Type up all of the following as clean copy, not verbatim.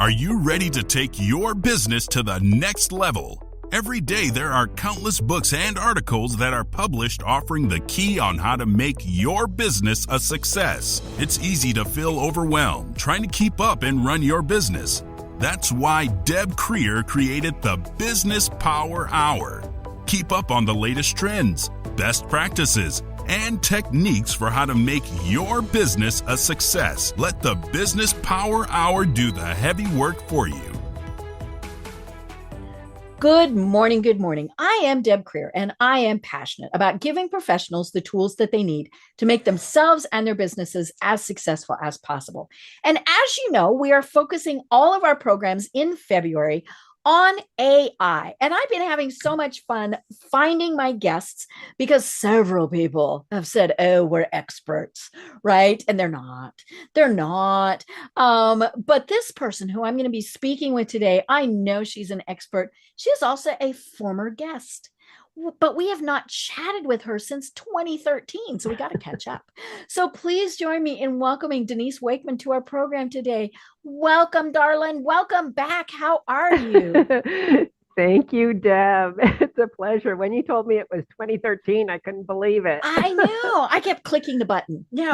Are you ready to take your business to the next level? Every day there are countless books and articles that are published offering the key on how to make your business a success. It's easy to feel overwhelmed trying to keep up and run your business. That's why Deb Creer created the Business Power Hour. Keep up on the latest trends, best practices, and techniques for how to make your business a success. Let the Business Power Hour do the heavy work for you. Good morning. Good morning. I am Deb Creer, and I am passionate about giving professionals the tools that they need to make themselves and their businesses as successful as possible. And as you know, we are focusing all of our programs in February on AI. And I've been having so much fun finding my guests because several people have said, oh, we're experts, right? And they're not. They're not. But this person who I'm going to be speaking with today, I know she's an expert. She is also a former guest. But we have not chatted with her since 2013, so we got to catch up. So please join me in welcoming Denise Wakeman to our program today. Welcome, darling. Welcome back. How are you? Thank you, Deb. It's a pleasure. When you told me it was 2013, I couldn't believe it. I know. I kept clicking the button. No,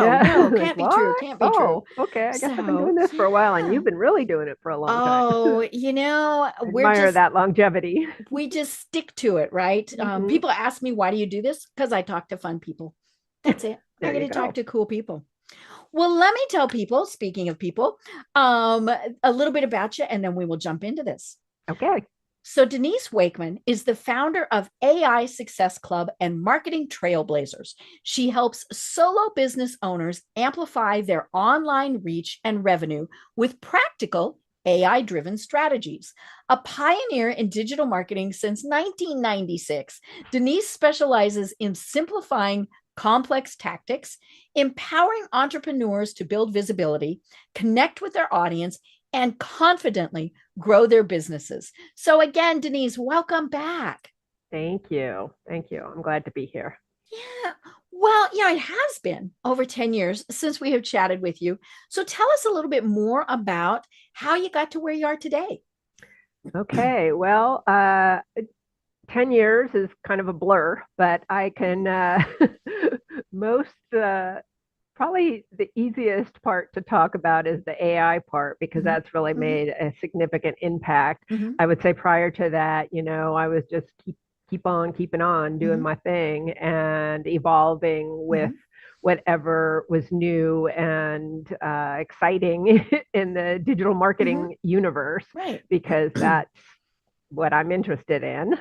can't be What? true. Can't be true. Okay. I guess I've been doing this for a while, and you've been really doing it for a long time. Oh, I admire that longevity. We just stick to it, right? People ask me, why do you do this? Because I talk to fun people. That's it. I get to talk to cool people. Well, let me tell people, speaking of people, a little bit about you, and then we will jump into this. Okay. So Denise Wakeman is the founder of AI Success Club and Marketing Trailblazers. She helps solo business owners amplify their online reach and revenue with practical AI-driven strategies. A pioneer in digital marketing since 1996, Denise specializes in simplifying complex tactics, empowering entrepreneurs to build visibility, connect with their audience, and confidently grow their businesses. So again, Denise, welcome back. Thank you. I'm glad to be here. Yeah. Well, it has been over 10 years since we have chatted with you. So tell us a little bit more about how you got to where you are today. Okay. Well, 10 years is kind of a blur, but I can probably the easiest part to talk about is the AI part, because that's really made a significant impact. I would say prior to that, I was just keep on keeping on doing my thing and evolving with whatever was new and exciting in the digital marketing universe, because that's what I'm interested in.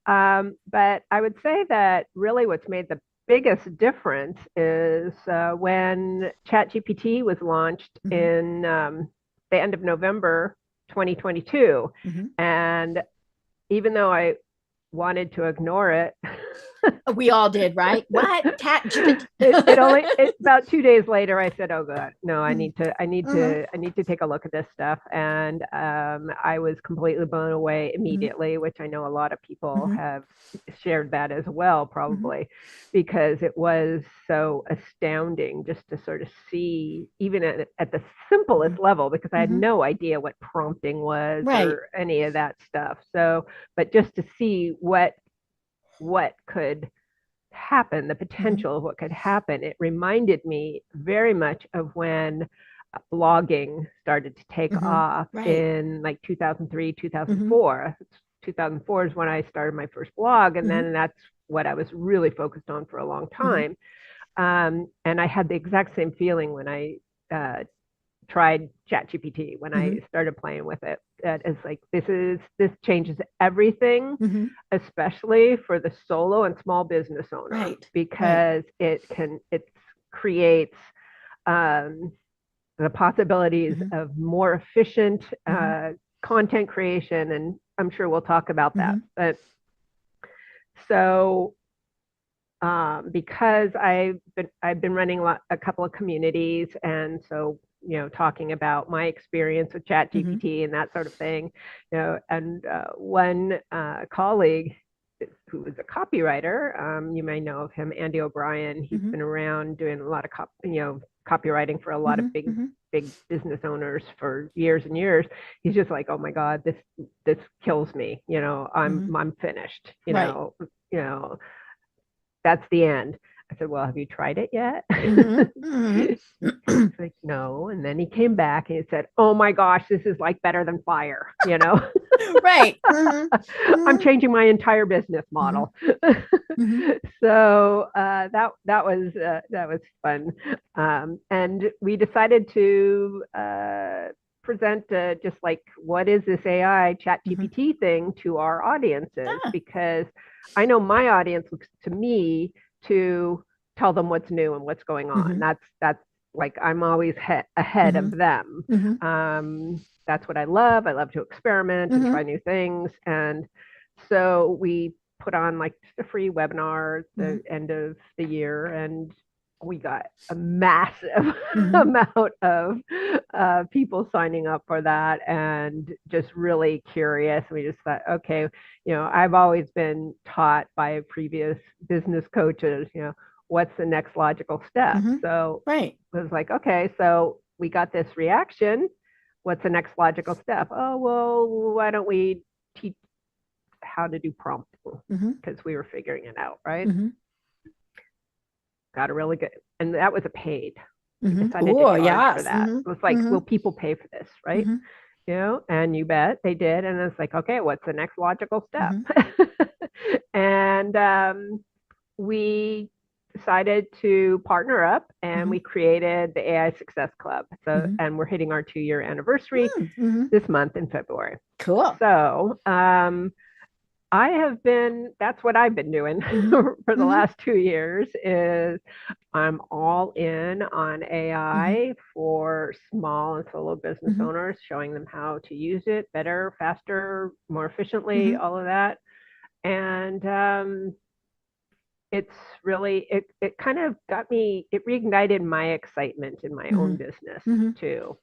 But I would say that really what's made the biggest difference is when ChatGPT was launched in the end of November 2022. And even though I wanted to ignore it, we all did, right? What? About 2 days later, I said, "Oh God, no! I need to take a look at this stuff." And I was completely blown away immediately, which I know a lot of people have shared that as well, probably, because it was so astounding just to sort of see, even at the simplest level, because I had no idea what prompting was or any of that stuff. So, but just to see what could happen, the potential of what could happen, it reminded me very much of when blogging started to take off in like 2003, 2004. 2004 is when I started my first blog, and then that's what I was really focused on for a long time. And I had the exact same feeling when I tried ChatGPT, when I started playing with it. That is like, this changes everything, especially for the solo and small business owner, because it creates the possibilities of more efficient content creation, and I'm sure we'll talk about that. But so because I've been running a couple of communities, and so talking about my experience with ChatGPT and that sort of thing, and one colleague who was a copywriter, you may know of him, Andy O'Brien. He's been around doing a lot of copywriting for a lot of big business owners for years and years. He's just like, oh my God, this kills me. I'm finished. You know, that's the end. I said, well, have you tried it yet? He's like, no. And then he came back and he said, oh my gosh, this is like better than fire. Right. I'm changing my entire business model. So that was fun. And we decided to present just like, what is this AI chat GPT thing to our audiences? Because I know my audience looks to me to tell them what's new and what's going on. That's like, I'm always ahead of them. That's what I love. I love to experiment and try new things. And so we put on like a free webinar at the end of the year, and we got a massive amount of people signing up for that, and just really curious. We just thought, okay, I've always been taught by previous business coaches, what's the next logical step? So it was like, okay, so we got this reaction. What's the next logical step? Oh, well, why don't we teach how to do prompting? Because we were figuring it out, right? Got a really good, and that was a paid. Decided to charge for that. It was like, will people pay for this, right? And you bet they did. And it's like, okay, what's the next logical step? And we decided to partner up, and we created the AI Success Club. So, and we're hitting our 2-year anniversary this month in February. Cool. So, that's what I've been doing for the last 2 years. Is I'm all in on AI for small and solo business owners, showing them how to use it better, faster, more efficiently, all of that. And it's really, it kind of got me, it reignited my excitement in my own business too.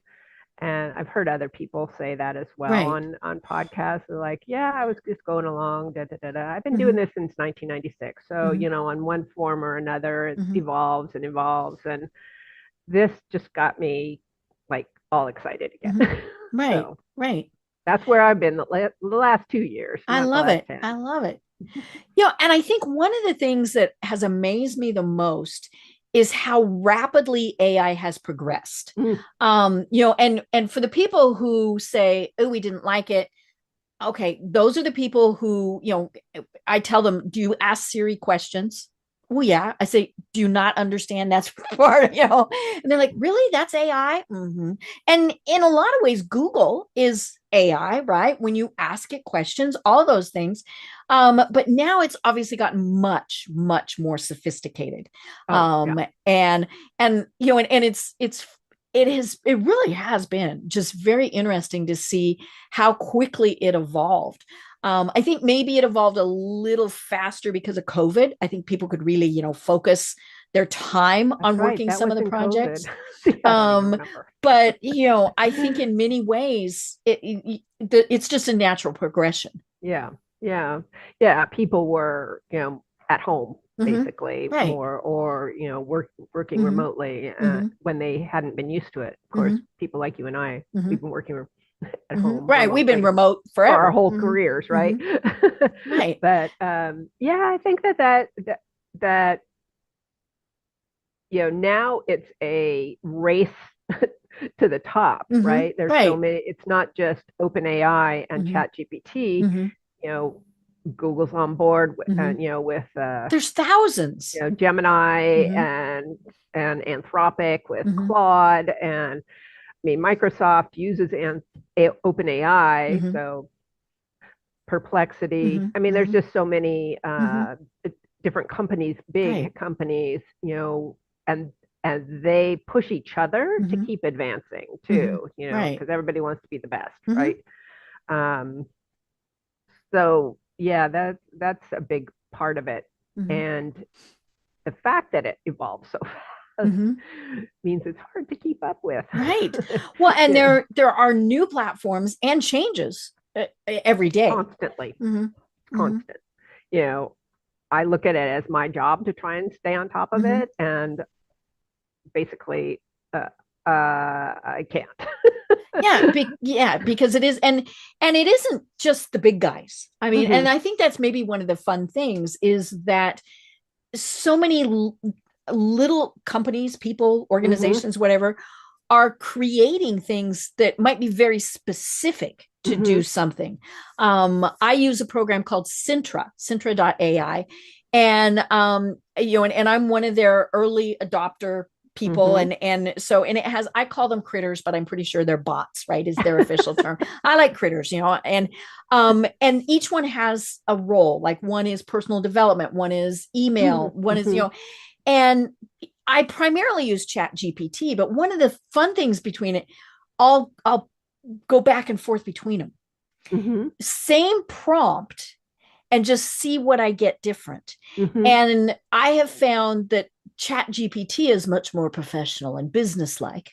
And I've heard other people say that as well on podcasts. They're like, yeah, I was just going along, I've been doing this since 1996. So, on one form or another, it evolves and evolves. And this just got me like all excited again. Right. That's where I've been the last 2 years. I love it. I love it. And I think one of the things that has amazed me the most is how rapidly AI has progressed. And for the people who say, oh, we didn't like it. Okay. Those are the people who, I tell them, do you ask Siri questions? Oh yeah. I say, do you not understand that's part of, and they're like, really? That's AI? And in a lot of ways, Google is AI, right? When you ask it questions, all those things. But now it's obviously gotten much, much more sophisticated. And it really has been just very interesting to see how quickly it evolved. I think maybe it evolved a little faster because of COVID. I think people could really, focus their time on working some of the projects. But, I think in many ways, it's just a natural progression. Yeah. People were, at home basically more, or, working remotely when they hadn't been used to it. Of course, people like you and I, we've been working at home. Right. We've been remote forever. For our whole careers. Right. Right. But, I think that, now it's a race to the top, right? There's so many, it's not just OpenAI and ChatGPT, Google's on board with, with there's thousands, Gemini and Anthropic with Claude, and Microsoft uses OpenAI, so Perplexity. There's just so many different companies, big companies, and they push each other to keep advancing too, because everybody wants to be the best, right? So that's a big part of it. And the fact that it evolves so fast means it's hard to keep up with. Right. Well, and there are new platforms and changes every day. Constantly. Constant. I look at it as my job to try and stay on top of it. And basically I can't. Because it is, and it isn't just the big guys. I mean, Mm-hmm. and I think that's maybe one of the fun things is that so many little companies, people, Mm-hmm. organizations, whatever, are creating things that might be very specific to Mm-hmm. do something. I use a program called Cintra.ai. And and I'm one of their early adopter people, Mm-hmm. and it has, I call them critters, but I'm pretty sure they're bots, right, is their official term. I like critters, and each one has a role. Like one is personal development, one is email, one is, Mm-hmm. and I primarily use Chat GPT, but one of the fun things between it, I'll go back and forth between them. Mm-hmm. Same prompt, and just see what I get different. Mm-hmm. And I have found that Chat GPT is much more professional and businesslike.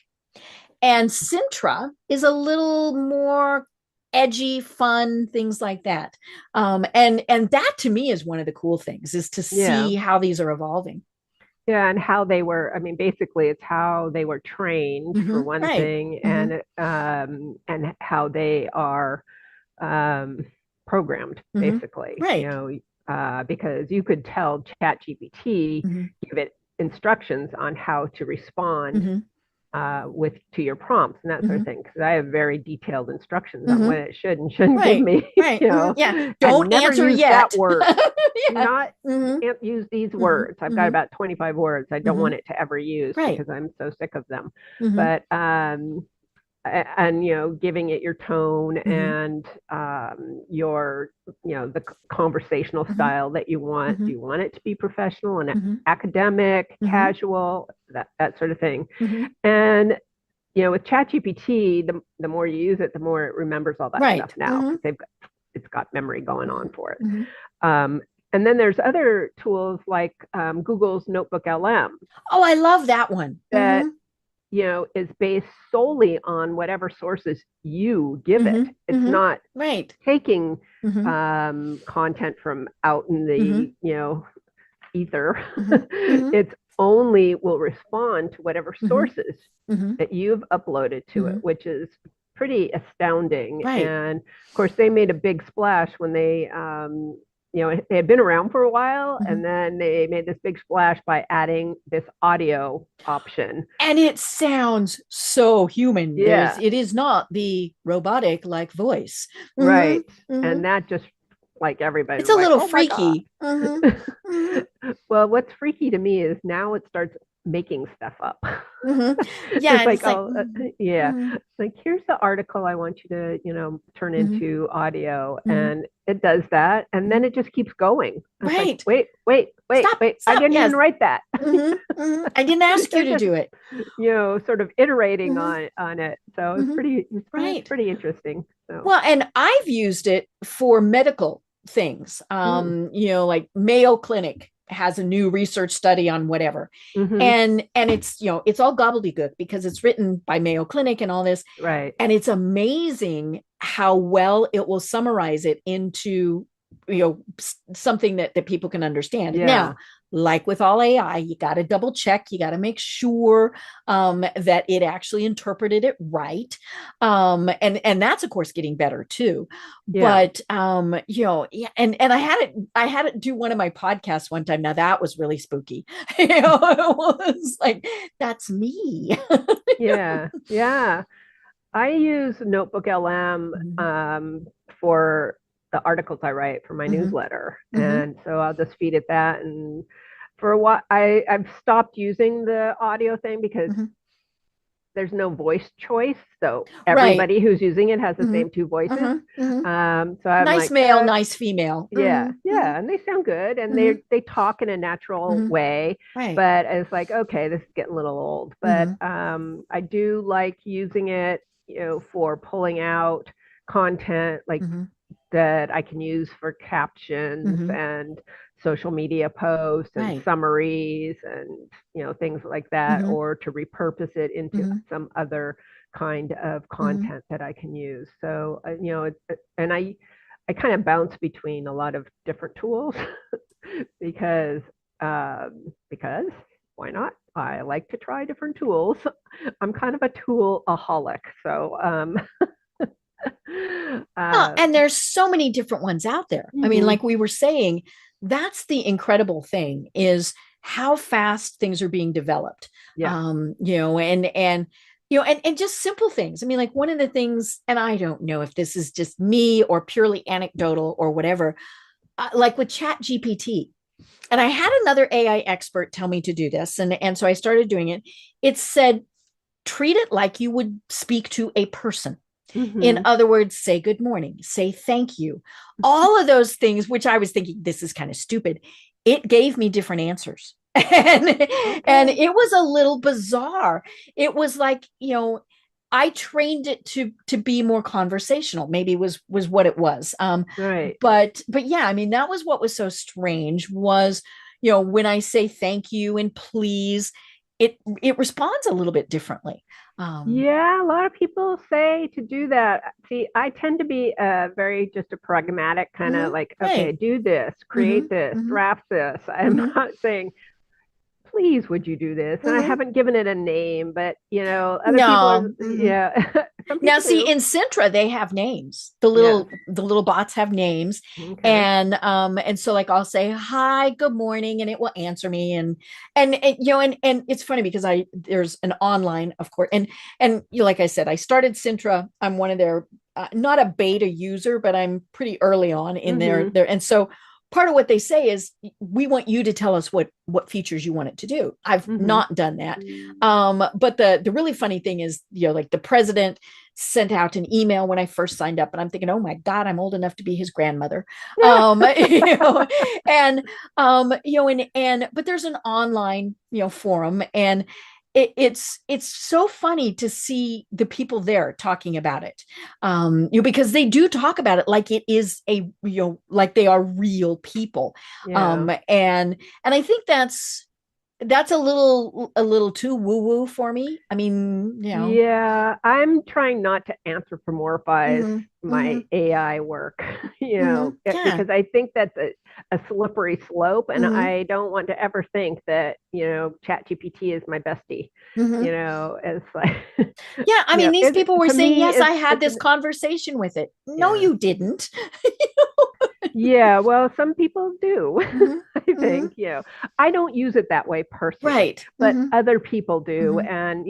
And Cintra is a little more edgy, fun, things like that. And that to me is one of the cool things, is to Yeah. see how these are evolving. Yeah, and how they were, I mean, basically it's how they were trained for one Right. thing, Mm-hmm. and how they are um, programmed, Mm-hmm. basically, Right. because you could tell ChatGPT, Mm-hmm. give it instructions on how to respond Mm-hmm. with to your prompts and that sort Mm-hmm. of thing. Because I have very detailed instructions on Mm-hmm. what it should and shouldn't give Right. me, Right. Mm-hmm. Yeah. and Don't never answer use that yet. word. Do Yeah. not Mm-hmm. use these Mm-hmm. words. I've got Mm-hmm. about 25 words I don't Mm-hmm. want it to ever use Right. because I'm so sick of them. Mm-hmm. But and giving it your tone Mm-hmm. and your the conversational Mm-hmm. style that you want. Mm-hmm. Do you want it to be professional and Mm-hmm. academic, Mm-hmm. casual, that sort of thing? Mm-hmm. And with ChatGPT, the more you use it, the more it remembers all that stuff Right. now Mm-hmm. because it's got memory going on for it. Mm-hmm. Um, and then there's other tools like Google's Notebook LM Oh, I love that one. that Mm-hmm. is based solely on whatever sources you give it. Mm-hmm. It's Mm-hmm. not Right. taking Mm-hmm. content from out in Mm-hmm. the ether. Mm-hmm. Mm-hmm. It's only will respond to whatever Mm-hmm. sources Mm-hmm. that you've uploaded to it, Mm-hmm. which is pretty astounding. Right. And of course, they made a big splash when they it had been around for a while, Mm-hmm. and then they made this big splash by adding this audio option. And it sounds so human. Yeah, It is not the robotic like voice. Mm-hmm. right. Mm-hmm. And that just like everybody It's was a like, little oh my God. freaky. Mm-hmm. Mm-hmm. Well, what's freaky to me is now it starts making stuff up. Mm-hmm. Yeah, It's and like, it's like, oh, yeah. mm-hmm. Like, here's the article I want you to, turn Mm-hmm. into audio. Mm-hmm. And it does that. And then Mm-hmm. it just keeps going. It's like, Right. wait, wait, wait, Stop. wait. I Stop. didn't even Yes. write that. Mm-hmm. Mm-hmm. I didn't ask you They're to just, do it. sort of iterating Mm-hmm. on it. So Mm-hmm. it's Right. pretty interesting. So, Well, and I've used it for medical things. mm, Like Mayo Clinic has a new research study on whatever. mm-hmm, And it's all gobbledygook because it's written by Mayo Clinic and all this. right. And it's amazing how well it will summarize it into something that people can understand. Yeah. Now, like with all AI, you got to double check, you got to make sure that it actually interpreted it right. And that's of course getting better too. Yeah. But yeah, and I had it do one of my podcasts one time. Now that was really spooky. It was like, that's me. Yeah. Yeah. I use Notebook LM Mm-hmm. for the articles I write for my Mm-hmm. newsletter. Mm-hmm. And so I'll just feed it that. And for a while, I've stopped using the audio thing because Mm-hmm. there's no voice choice. So Right. everybody who's using it has the Mm-hmm. same two voices. Mm-hmm. Mm-hmm. So I'm Nice like, male, nice female. yeah, Mm-hmm. yeah, and they sound good, and Mm-hmm. they talk in a natural Mm-hmm. way. Right. But it's like, okay, this is getting a little old. But Mm-hmm. I do like using it, for pulling out content like Mm-hmm. that I can use for captions Mm-hmm. and social media posts and Right. summaries and things like that, Mm-hmm. or to repurpose it into Mm-hmm. some other kind of Mm-hmm. content that I can use. So and I kind of bounce between a lot of different tools because why not? I like to try different tools. I'm kind of a tool-aholic. So, and there's so many different ones out there. I mean, like we were saying, that's the incredible thing is how fast things are being developed. Yeah. And just simple things. I mean, like one of the things, and I don't know if this is just me or purely anecdotal or whatever, like with Chat GPT. And I had another AI expert tell me to do this. And so I started doing it. It said, treat it like you would speak to a person. In other words, say good morning, say thank you. All of those things, which I was thinking, this is kind of stupid. It gave me different answers. And it was a little bizarre. It was like, I trained it to be more conversational, maybe was what it was. Right. But yeah, I mean, that was what was so strange was, when I say thank you and please, it responds a little bit differently. Yeah, a lot of people say to do that. See, I tend to be just a pragmatic kind of like, okay, do this, create this, draft this. I'm not saying, please, would you do this? And I haven't given it a name, but other people, yeah. Now, see, in Sintra, they have names. The little bots have names, and so like I'll say hi, good morning, and it will answer me, and it's funny because there's an online, of course, and like I said, I started Sintra. I'm one of their not a beta user, but I'm pretty early on in there, and so part of what they say is we want you to tell us what features you want it to do. I've not done that. But the really funny thing is, like the president sent out an email when I first signed up, and I'm thinking, oh my God, I'm old enough to be his grandmother. But there's an online, forum, and it's so funny to see the people there talking about it, because they do talk about it like it is like they are real people. And I think that's a little too woo-woo for me. I mean, Yeah, I'm trying not to anthropomorphize my AI work, because I think that's a slippery slope, and I don't want to ever think that, ChatGPT is my bestie. It's like, yeah, I mean, these people were saying, yes, I had this conversation with it. No, you didn't. Yeah, well, some people do. I think, I don't use it that way personally, right? But other people do, and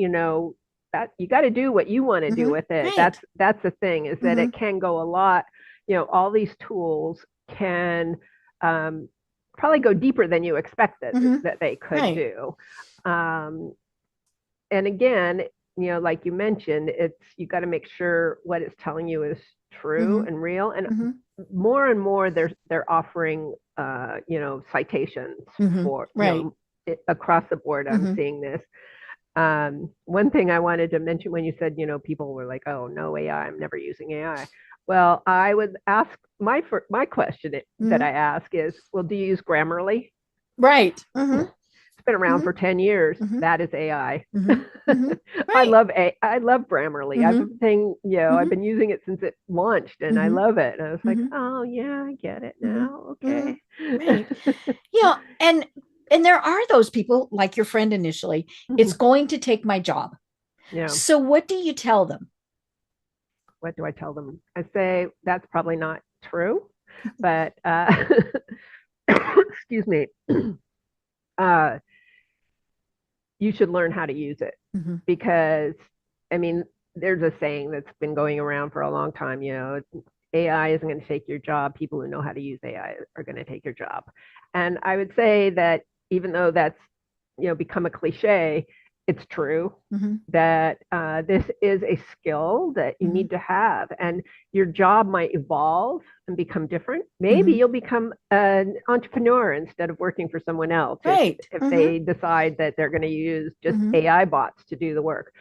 that you got to do what you want to do with it. Right. That's the thing, is that it can go a lot. All these tools can probably go deeper than you expected that they could do. And again, like you mentioned, you got to make sure what it's telling you is true and real, and more and more they're offering citations for across the board. I'm seeing this. One thing I wanted to mention when you said, people were like, oh, no AI, I'm never using AI. Well, I would ask my question that I ask is, well, do you use Grammarly? Right. It's been around for 10 years. That is AI. Right. I love Grammarly. I've been I've been using it since it launched, and I love it. And I was like, oh yeah, I get it now. Okay. Right. And there are those people like your friend initially, it's going to take my job. Yeah. So what do you tell them? What do I tell them? I say that's probably not true, but excuse me. You should learn how to use it, because I mean, there's a saying that's been going around for a long time, AI isn't going to take your job. People who know how to use AI are going to take your job. And I would say that even though that's, become a cliche, it's true that this is a skill that you need to have, and your job might evolve and become different. Maybe you'll become an entrepreneur instead of working for someone else, right? If they decide that they're going to use just AI bots to do the work.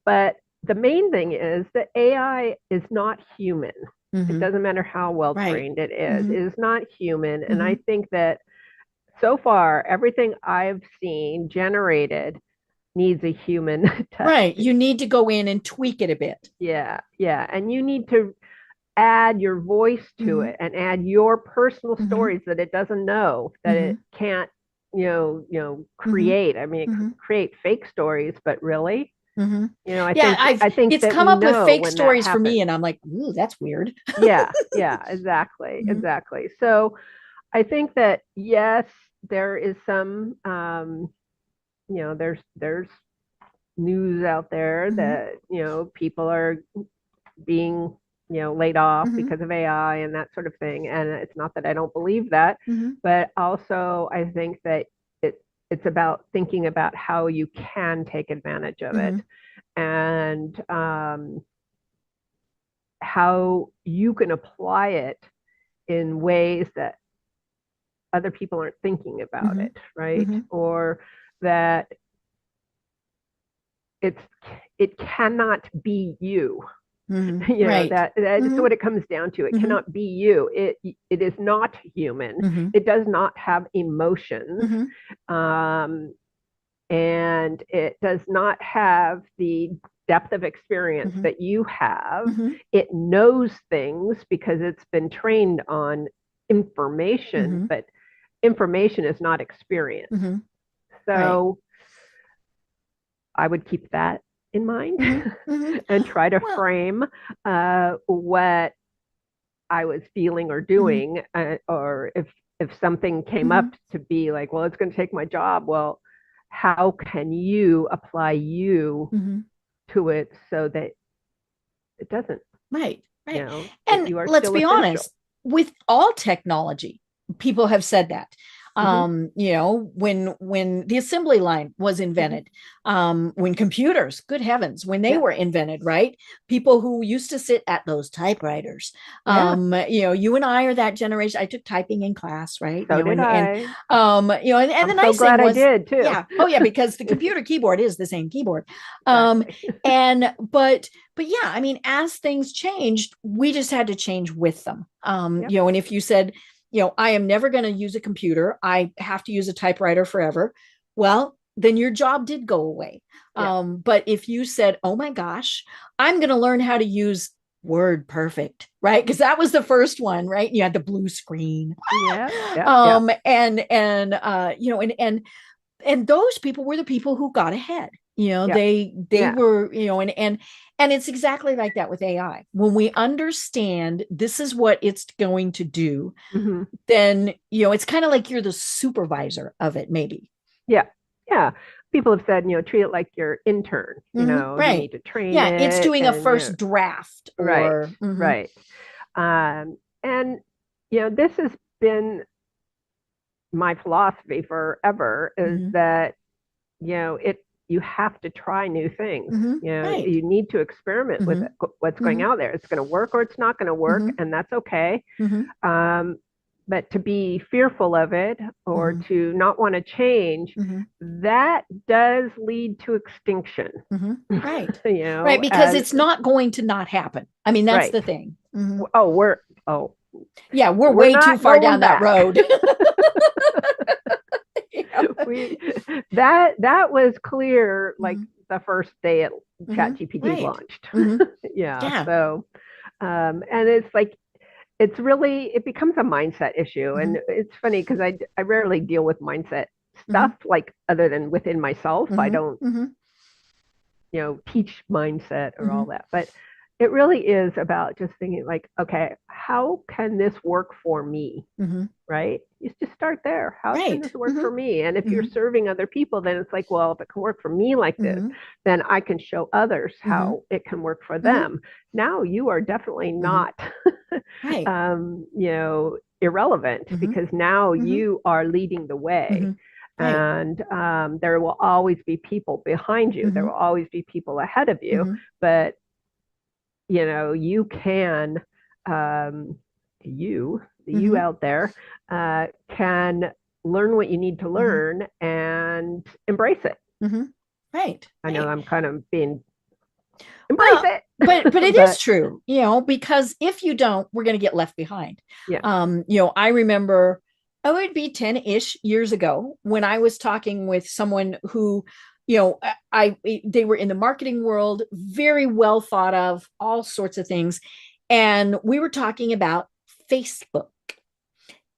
But the main thing is that AI is not human. It doesn't matter how well trained it is. It is not human. And I think that so far, everything I've seen generated needs a human touch. Right. You need to go in and tweak it a bit. Yeah. Yeah. And you need to add your voice to it and add your personal stories that it doesn't know, that it can't create. I mean, Mm-hmm. create fake stories, but really, Mm-hmm. I Yeah, think it's that come we up with know fake when that stories for me, happens. and I'm like, ooh, that's weird. Yeah, yeah, exactly, Mm-hmm. exactly. So I think that yes, there is some, there's news out there Mm-hmm. that people are being laid off Mm-hmm. because of AI and that sort of thing. And it's not that I don't believe that, Mm-hmm. but also I think that it's about thinking about how you can take advantage of it, Mm-hmm. and how you can apply it in ways that other people aren't thinking about Mm-hmm. it, right? Mm-hmm. Or that it's it cannot be you. Mm-hmm. Right. That's Mm-hmm. what it comes down to. It Mm-hmm. cannot be you. It is not human. Mm-hmm. It does not have emotions, Mm-hmm. um, and it does not have the depth of experience Mm-hmm. that you have. Mm-hmm. It knows things because it's been trained on information, Mm-hmm. but information is not experience. Mm-hmm. Right. So I would keep that in mind Mm-hmm. Mm-hmm. and try to Well, frame what I was feeling or mm-hmm. doing, or if something came Mm-hmm. up to be like, well, it's going to take my job. Well, how can you apply you Mm-hmm. to it so that it doesn't, Right. Right. that And you are let's still be essential? honest, with all technology, people have said that. Mm-hmm. When the assembly line was Mm-hmm. invented, when computers, good heavens, when they Yeah. were invented, right? People who used to sit at those typewriters. Yeah. You and I are that generation. I took typing in class, right? So did I. And the I'm so nice thing glad I was, did too. yeah, oh yeah, because the computer keyboard is the same keyboard. Um, Exactly. and but yeah, I mean, as things changed, we just had to change with them. Yep. And if you said, I am never going to use a computer, I have to use a typewriter forever, well, then your job did go away. Yeah. But if you said, oh my gosh, I'm going to learn how to use Word Perfect, right? Because that was the first one, right? You had the blue screen. Yeah. Yeah. Yeah. And those people were the people who got ahead. Yeah. They Yeah. were, and it's exactly like that with AI. When we understand this is what it's going to do, Mm-hmm. then it's kind of like you're the supervisor of it, maybe. Yeah. Yeah. People have said, treat it like your intern. You Right. need to train Yeah, it's it, doing a and first draft right, or right. And this has been my philosophy forever, is mhm, that you have to try new things. right. You need to experiment with Mhm, it, what's going mhm, out there. It's going to work or it's not going to work, mhm, and that's okay. mhm, Um, but to be fearful of it, or mhm, to not want to change, mhm, that does lead to extinction. mhm. Right. Right, because As it's not going to not happen. I mean, that's right. the thing. Mhm. Oh, oh, Yeah, we're we're way too not far going down that back. road. we that was clear like Mhm, the first day mhm. ChatGPT Right. launched. Mhm. Yeah. Yeah. So, and it's like it becomes a mindset issue, and Mhm, it's funny because I rarely deal with mindset stuff, mhm, like other than within myself. I mhm, don't mhm, teach mindset or all mhm, that, but it really is about just thinking like, okay, how can this work for me? mhm. Right? You just start there. How can Right. this work Mhm, for me? And if you're mhm, serving other people, then it's like, well, if it can work for me like this, mhm, then I can show others mhm, how it can work for mhm, them. Now you are definitely mhm. not, Right. irrelevant, Mhm, because now mhm, you are leading the way. mhm. Right. And there will always be people behind you. There will Mhm, always be people ahead of you. mhm, But you can, um, the you mhm, out there, can learn what you need to mhm, learn and embrace it. mhm. Right. I know Right. I'm kind of being embrace Well, it, but it is but true, because if you don't, we're going to get left behind. yeah, I remember it would be 10-ish years ago when I was talking with someone who, they were in the marketing world, very well thought of, all sorts of things. And we were talking about Facebook.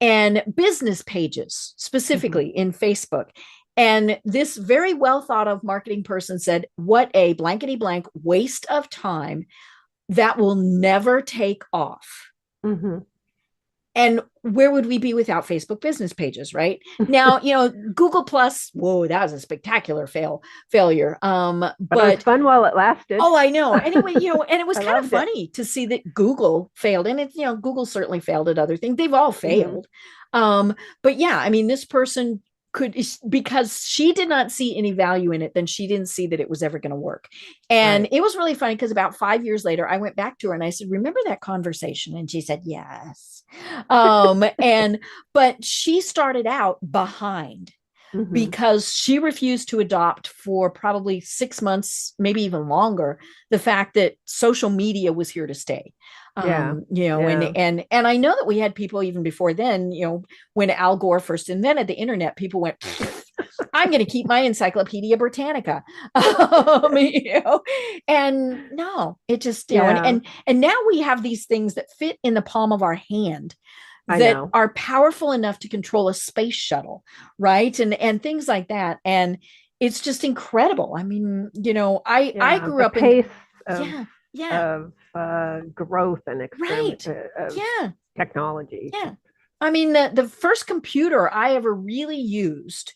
and business pages, specifically in Facebook. And this very well thought of marketing person said, what a blankety blank waste of time that will never take off. And where would we be without Facebook business pages, right? Now, Google Plus, whoa, that was a spectacular failure. But it was fun while it lasted. Oh, I know. Anyway, and it was kind of funny to see that Google failed. And it's, Google certainly failed at other things. They've all failed. But yeah, I mean, this person because she did not see any value in it, then she didn't see that it was ever going to work. And it was really funny because about 5 years later, I went back to her and I said, remember that conversation? And she said, yes. But she started out behind because she refused to adopt for probably 6 months, maybe even longer, the fact that social media was here to stay. And I know that we had people even before then, when Al Gore first invented the internet, people went, I'm going to keep my Encyclopedia Britannica. And no, it just, and now we have these things that fit in the palm of our hand that are powerful enough to control a space shuttle, right? And things like that. And it's just incredible. I mean, I grew up in of growth and experiment of technology. I mean, the first computer I ever really used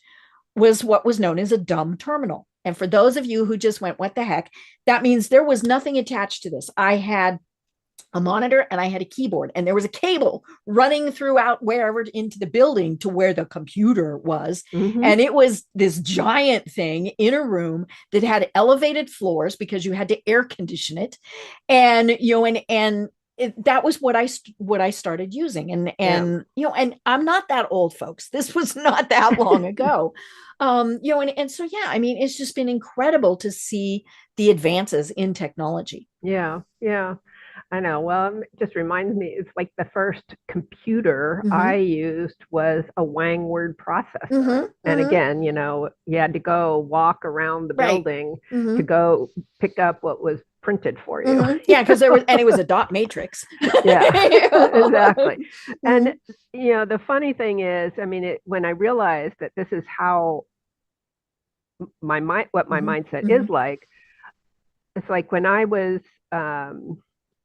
was what was known as a dumb terminal. And for those of you who just went, what the heck, that means there was nothing attached to this. I had a monitor and I had a keyboard, and there was a cable running throughout wherever into the building to where the computer was. And it was this giant thing in a room that had elevated floors because you had to air condition it. And, that was what I started using. And and I'm not that old, folks. This was not that long ago. And so, I mean, it's just been incredible to see the advances in technology. Yeah. I know. Well, it just reminds me, it's like the first computer I used was a Wang word processor. And again, you had to go walk around the building to go pick up what was printed for you. Yeah, because it was a dot matrix. Exactly. And, the funny thing is, I mean, when I realized that this is how my mindset is like, it's like when I was,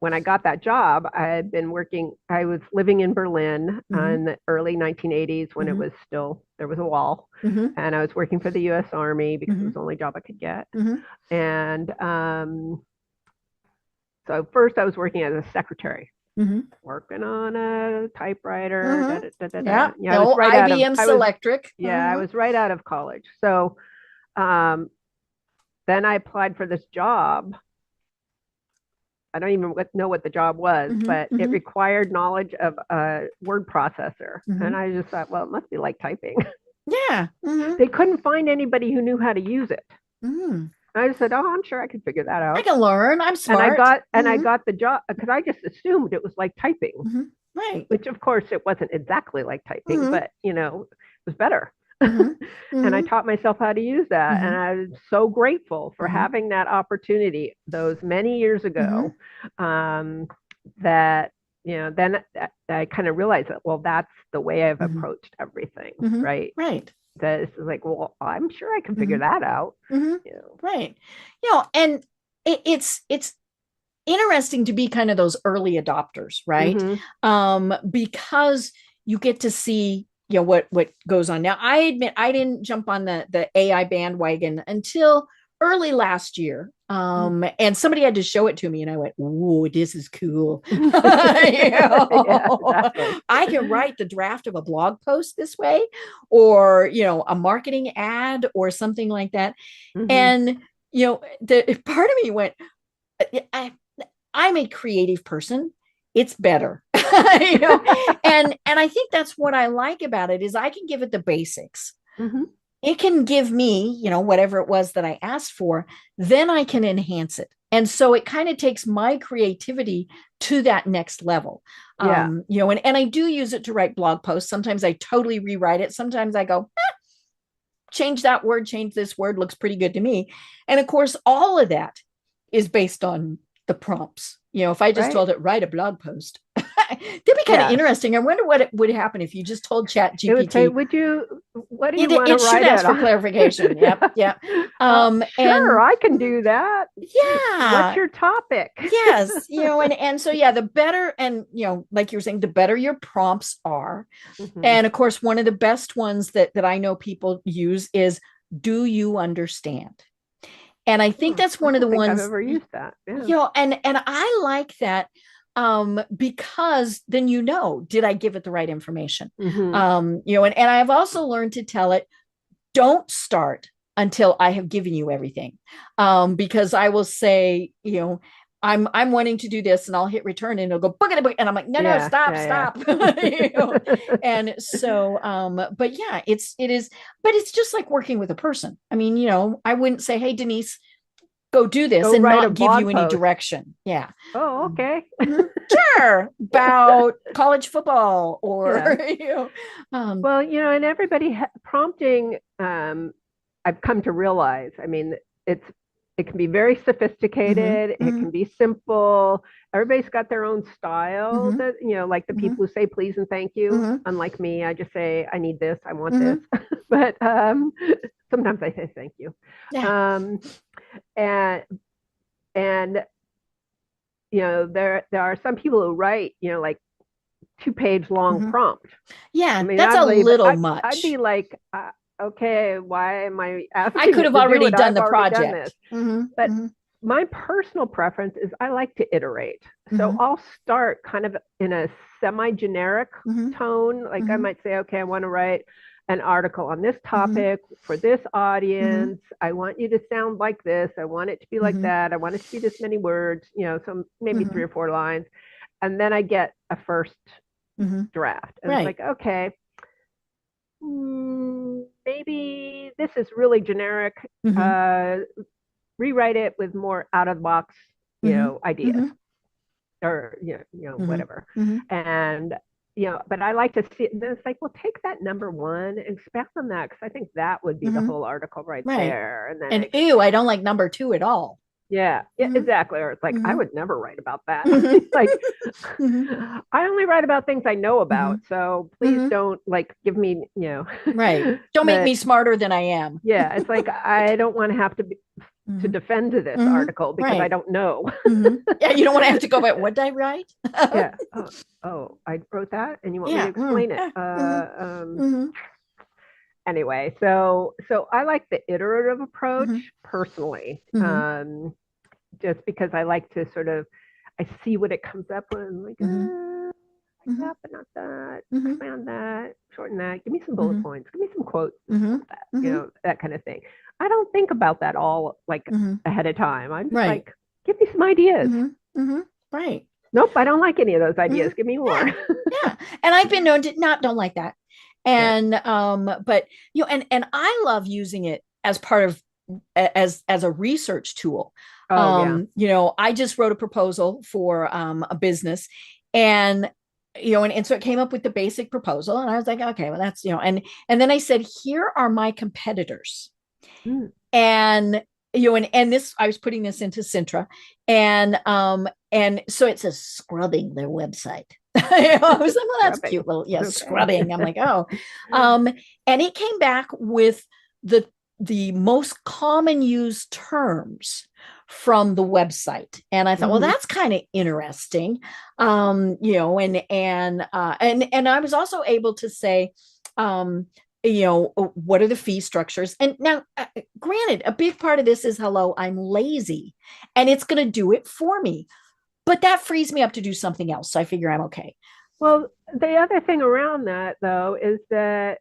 when I got that job, I was living in Berlin in the early 1980s when it was still, there was a wall. And I was working for the US Army because it was the only job I could get. And so first I was working as a secretary, working on a typewriter. Yeah, old IBM Selectric. I was right out of college. So then I applied for this job. I don't even know what the job was, but it required knowledge of a word processor. And I just thought, well, it must be like typing. Yeah. They couldn't find anybody who knew how to use it. I just said, oh, I'm sure I can figure that out. I can learn. I'm smart. And I got the job because I just assumed it was like typing. Right. Which of course it wasn't exactly like typing, but it was better. And I taught myself how to use that. And I'm so grateful for having that opportunity those many years ago, that, then I kind of realized that, well, that's the way I've approached everything. Right. That it's like, well, I'm sure I can figure that out. Right. And it's interesting to be kind of those early adopters, right? Because you get to see what goes on. Now, I admit I didn't jump on the AI bandwagon until early last year. And somebody had to show it to me and I went, "Ooh, this is cool." I can write the draft of a blog post this way, or, a marketing ad or something like that. And, the part of me went, I'm a creative person. It's better. And I think that's what I like about it is I can give it the basics. It can give me, whatever it was that I asked for, then I can enhance it. And so it kind of takes my creativity to that next level. And I do use it to write blog posts. Sometimes I totally rewrite it. Sometimes I go, change that word, change this word, looks pretty good to me. And of course, all of that is based on the prompts. If I just told it, write a blog post, That'd be kind of interesting. I wonder what would happen if you just told Chat GPT. It would say, what do you want to write it should ask for clarification. Yep. Sure, I can do that. Yeah. What's your topic? Yes. And so, the better, and, like you were saying, the better your prompts are. And of course, one of the best ones that I know people use is, do you understand? And I think that's one of the ones I've ever used that. Yeah. And I like that because then did I give it the right information? And I've also learned to tell it, don't start until I have given you everything, because I will say, I'm wanting to do this, and I'll hit return, and it'll go boogity, and I'm like, no, stop. And so, but it's just like working with a person. I mean, I wouldn't say, hey, Denise, go do this, and not give you any direction. Yeah. Oh, okay. Sure. About college football or, well, and everybody prompting, I've come to realize, I mean, it can be very sophisticated. It can be simple. Everybody's got their own style that, like the people who say please and thank you. Unlike me, I just say, I need this, I want this. But sometimes I say thank you. Yeah. And there are some people who write, like 2-page long prompt. Yeah, I mean, that's a little much. I'd be like, okay, why am I asking? I could have already done the project. But my personal preference is I like to iterate. So I'll start kind of in a semi-generic tone. Like I might say, okay, I want to write an article on this topic for this audience. I want you to sound like this. I want it to be like that. I want it to be this many words, so maybe 3 or 4 lines. And then I get a first draft. And it's like, okay, maybe this is really generic. Rewrite it with more out of the box, ideas or, whatever. And, but I like to see it. And it's like, well, take that number 1 and expand on that, because I think that would be the whole article right there. And then ew, I don't like number 2 at all. Yeah, exactly. Or it's like, I would never write about that. Like, I only write about things I know about. So please don't give me, Right. Don't make me smarter than I am. Yeah. It's like, I don't want to have to to defend this article because I don't know. Yeah. You don't want to have to go back. What did I write? Yeah. Oh, I wrote that and you want me to explain it. Anyway, so I like the iterative approach personally, just because I like to I see what it comes up with. I'm like, like that, but not that. Expand that, shorten that. Give me some bullet points. Give me some quotes. That, that kind of thing. I don't think about that all ahead of time. I'm just like, give me some ideas. Right. Nope, I don't like any of those ideas. Give me more. Yeah. And I've been known to don't like that. And but and I love using it as part of as a research tool. I just wrote a proposal for a business, and and so it came up with the basic proposal, and I was like, okay, well, that's and then I said, here are my competitors. And and this, I was putting this into Sintra, and so it says scrubbing their website. I was like, well, that's scrubbing. Cute little, scrubbing. I'm like, oh, and it came back with the most common used terms from the website, and I thought, well, that's kind of interesting, and I was also able to say, what are the fee structures? And now, granted, a big part of this is, hello, I'm lazy, and it's going to do it for me. But that frees me up to do something else. So I figure I'm okay. Well, the other thing around that, though, is that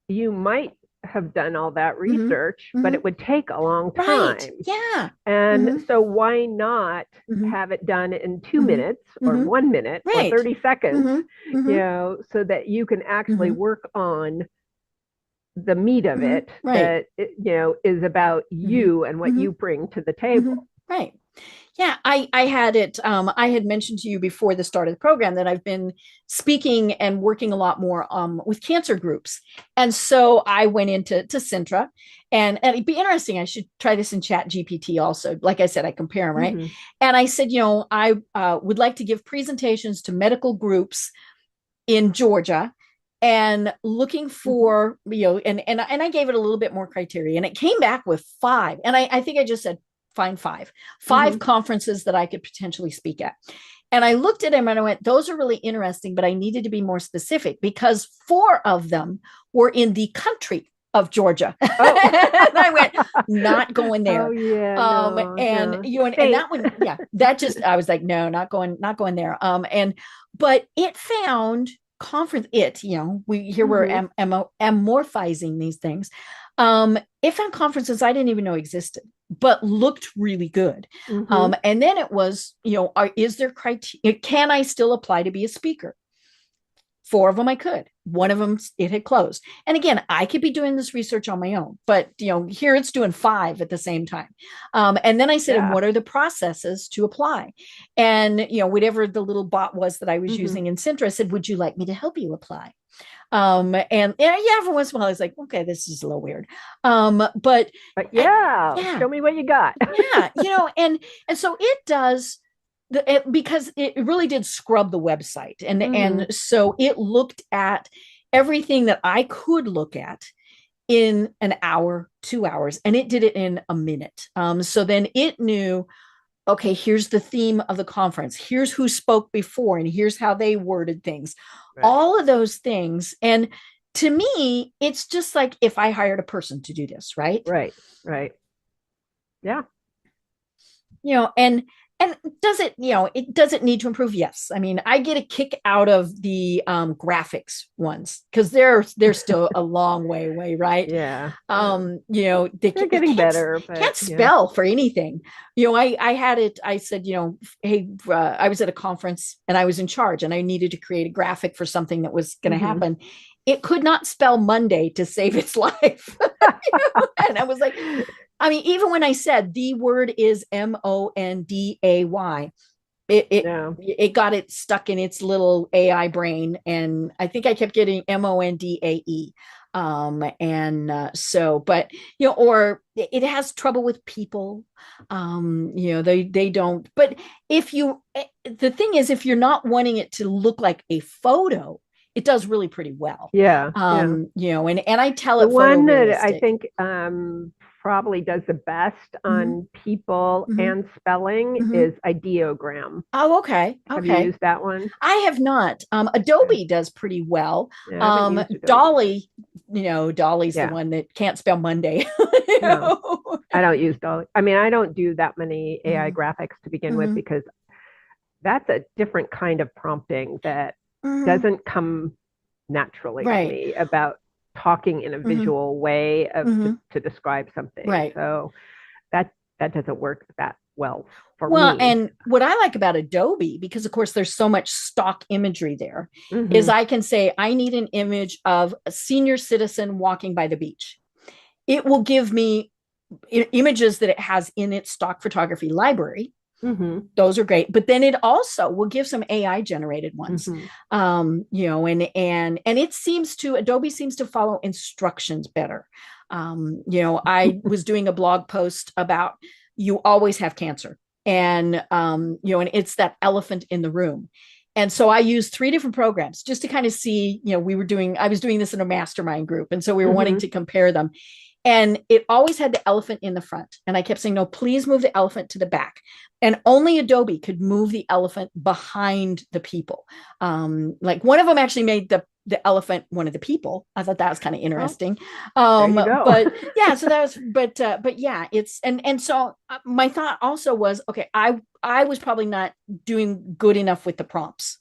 you might have done all that research, but it would take a long time. Right. Yeah. And so why not have it done in 2 minutes or 1 minute or 30 seconds, so that you can actually work on the meat of it that, is about you and what you bring to the table. Right. Yeah, I had it. I had mentioned to you before the start of the program that I've been speaking and working a lot more with cancer groups, and so I went into Sintra, and it'd be interesting. I should try this in Chat GPT also. Like I said, I compare them, right? Mm-hmm. And I said, I would like to give presentations to medical groups in Georgia, and looking Mm-hmm. for, and I gave it a little bit more criteria, and it came back with five, and I think I just said find five Mm-hmm. conferences that I could potentially speak at. And I looked at them and I went, those are really interesting, but I needed to be more specific because four of them were in the country of Georgia. And Oh. I went, not going Oh there. yeah, And no. and State. that one, yeah, that just, I was like, no, not going there. But it found conference, we here we're Mm-hmm. amorphizing these things. It found conferences I didn't even know existed, but looked really good. Mm-hmm. And then it was, is there criteria? Can I still apply to be a speaker? Four of them I could. One of them it had closed. And again, I could be doing this research on my own, but here it's doing five at the same time. And then I said, and Yeah. what are the processes to apply? And whatever the little bot was that I was Mm-hmm. using in Sintra, I said, would you like me to help you apply? And yeah, every once in a while I was like, okay, this is a little weird. But But yeah, yeah, show me what you got. yeah, and so it does because it really did scrub the website, and Mm-hmm. and so it looked at everything that I could look at in an hour, 2 hours, and it did it in a minute. So then it knew, okay, here's the theme of the conference, here's who spoke before, and here's how they worded things, Right. all of those things. And to me, it's just like if I hired a person to do this, right? Right. Right. Yeah. And does it need to improve? Yes. I mean, I get a kick out of the graphics ones because they're still a long way away, right? Yeah. Yeah. They They're you getting better, but can't yeah. spell for anything. I had it. I said, hey, I was at a conference and I was in charge, and I needed to create a graphic for something that was going to Mm-hmm. happen. It could not spell Monday to save its life. And I was like, I mean, even when I said the word is Monday, it it Yeah. it got it stuck in its little AI brain, and I think I kept getting Mondae. And so, but or it has trouble with people. They don't. But the thing is, if you're not wanting it to look like a photo, it does really pretty well. Yeah. Yeah. And I tell The it one that I photorealistic. think probably does the best Mm-hmm, on people mm-hmm, and spelling mm-hmm. is Ideogram. Oh, okay. Have you Okay. used that one? I have not. Okay. Adobe does pretty well. Yeah, I haven't used Adobe, but Dolly, Dolly's the yeah, one that can't spell Monday. you no, know? I don't use Dolly. I mean, I don't do that many AI Mhm, graphics to begin with mhm, because that's a different kind of prompting that mhm. doesn't come naturally to Right. me about talking in a Mhm, visual way mhm. to describe something. Right. So that that doesn't work that well for Well, me. and what I like about Adobe, because of course there's so much stock imagery there, is Mm-hmm. I can say, I need an image of a senior citizen walking by the beach. It will give me images that it has in its stock photography library. Mm-hmm. Those are great, but then it also will give some AI generated ones. Mm-hmm. And it seems to, Adobe seems to follow instructions better. I was doing a blog post about, you always have cancer, and it's that elephant in the room. And so I used three different programs just to kind of see, I was doing this in a mastermind group, and so we were wanting Mm-hmm. to compare them. And it always had the elephant in the front. And I kept saying, no, please move the elephant to the back. And only Adobe could move the elephant behind the people. Like one of them actually made the elephant one of the people. I thought that was kind of Oh, interesting. there you go. But yeah, so that was, but yeah, it's, and so my thought also was, okay, I was probably not doing good enough with the prompts.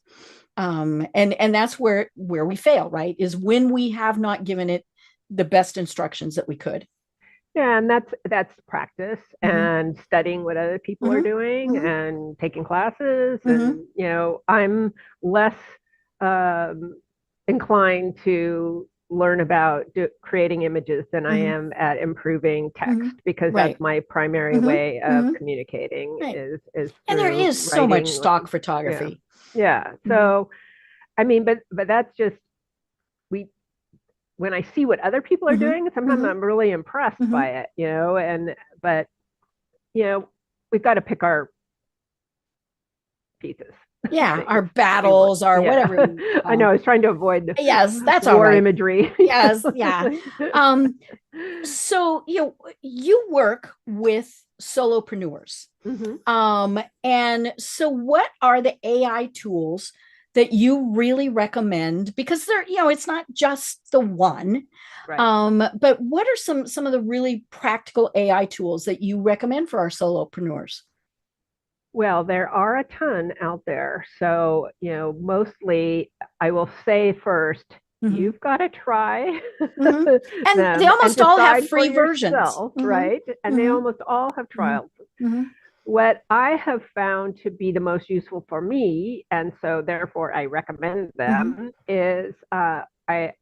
And that's where we fail, right? Is when we have not given it the best instructions that we could. Yeah, and that's practice Mm-hmm, and studying what other people are mm-hmm, doing mm-hmm, and taking classes. mm-hmm, And I'm less um, inclined to learn about creating images than I am at improving text, because that's my primary way of communicating is and there through is so writing. much stock photography. Yeah. So, I mean, but that's just, when I see what other people are doing, sometimes I'm really impressed by it, but we've got to pick our pieces. Yeah, our battles, our whatever. I know, I was trying to avoid yes, that's war all right. imagery. Yes, yeah. So you work with solopreneurs. And so what are the AI tools that you really recommend? Because they're, it's not just the one. Right. But what are some of the really practical AI tools that you recommend for our solopreneurs? Well, there are a ton out there. So, mostly I will say first, you've got to try and they almost all have free versions, right? And they almost all have trials. What I have found to be the most useful for me, and so therefore I recommend them, is I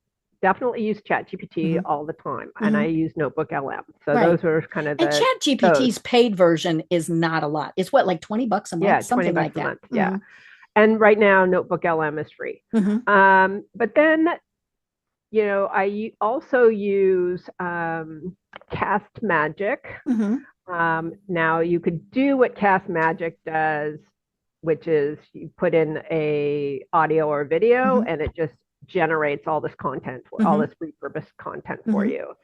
definitely use ChatGPT all the time, and I use Notebook LM. So those are kind of and ChatGPT's paid version is not a lot. It's what, like $20 a month? Yeah, something like a that. Month, yeah. And right now, Notebook LM is free. But then, I also use Cast Magic. Now you could do what Cast Magic does, which is you put in a audio or video, and it just generates all this content, all this repurposed content for you.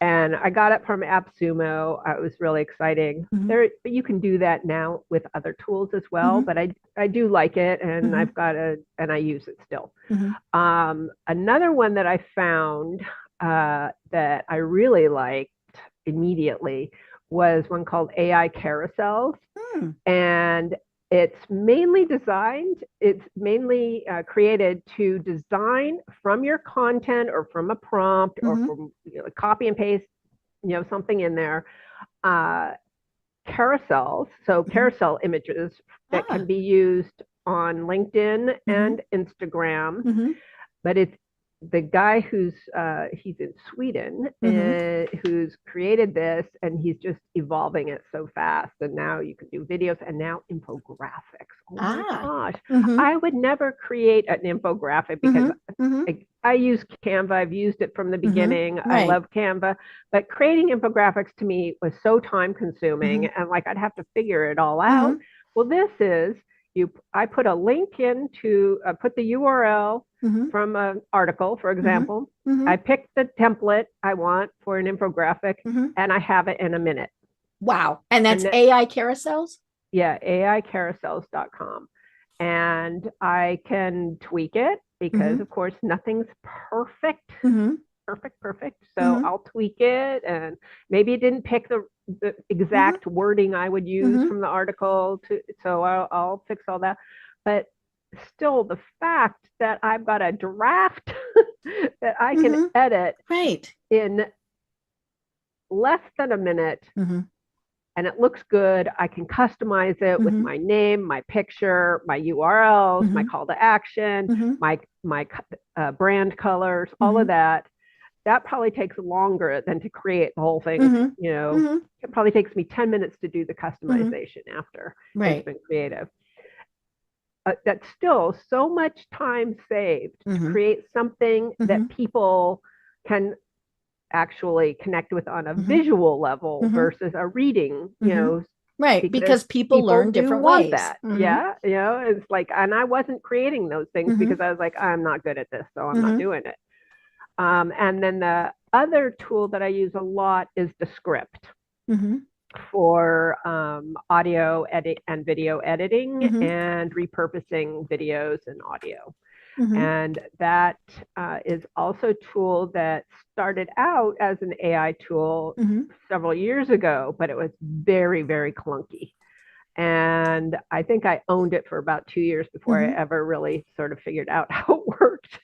And I got it from AppSumo. It was really exciting. But you can do that now with other tools as well. But I do like it, and and I use it still. Another one that I found that I really liked immediately was one called AI Carousels. And it's mainly created to design from your content or from a prompt or from copy and paste, something in there. Carousels, so carousel images that can be used on LinkedIn and Instagram. But it's the guy who's he's in Sweden, who's created this, and he's just evolving it so fast. And now you can do videos and now infographics. Oh my gosh. I would never create an infographic because I use Canva. I've used it from the beginning. I love Canva. But creating infographics to me was so time consuming, and like I'd have to figure it all out. Well, this is, I put a link into, put the URL from an article, for example. I pick the template I want for an infographic, and I have it in a minute. Wow. And that's AI Carousels? Yeah, aicarousels.com. And I can tweak it because, of course, nothing's perfect. Perfect. So I'll tweak it, and maybe it didn't pick the exact wording I would use from the article, so I'll fix all that. But still, the fact that I've got a draft that I can edit in less than a minute, and it looks good. I can customize it with my name, my picture, my URLs, my call to action, my brand colors, all of that. That probably takes longer than to create the whole thing. It probably takes me 10 minutes to do the customization after it's been creative. That's still so much time saved to create something that people can actually connect with on a visual level versus a reading, because people learn different ways. That. Yeah. It's like, and I wasn't creating those things because I was like, I'm not good at this, so I'm not doing it. And then the other tool that I use a lot is Descript for audio edit and video editing and repurposing videos and audio. And that is also a tool that started out as an AI tool several years ago, but it was very, very clunky. And I think I owned it for about 2 years before I ever really sort of figured out how it worked.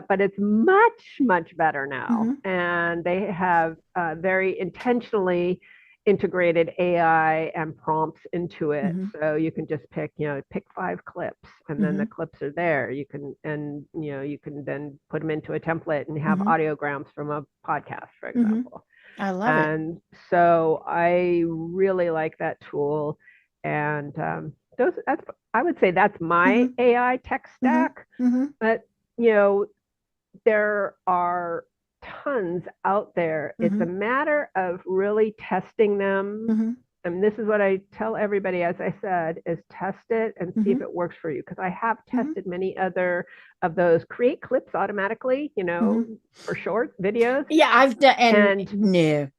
But it's much, much better now. And they have very intentionally integrated AI and prompts into it. So you can just pick 5 clips, and then the clips are there. You can then put them into a template and have audiograms from a podcast, for example. I love it. And so I really like that tool. And I would say that's my AI tech stack. But, there are tons out there. It's a matter of really testing them. And this is what I tell everybody, as I said, is test it and see if it works for you. Because I have tested many other of those. Create clips automatically, for short videos. Yeah, I've done. And no.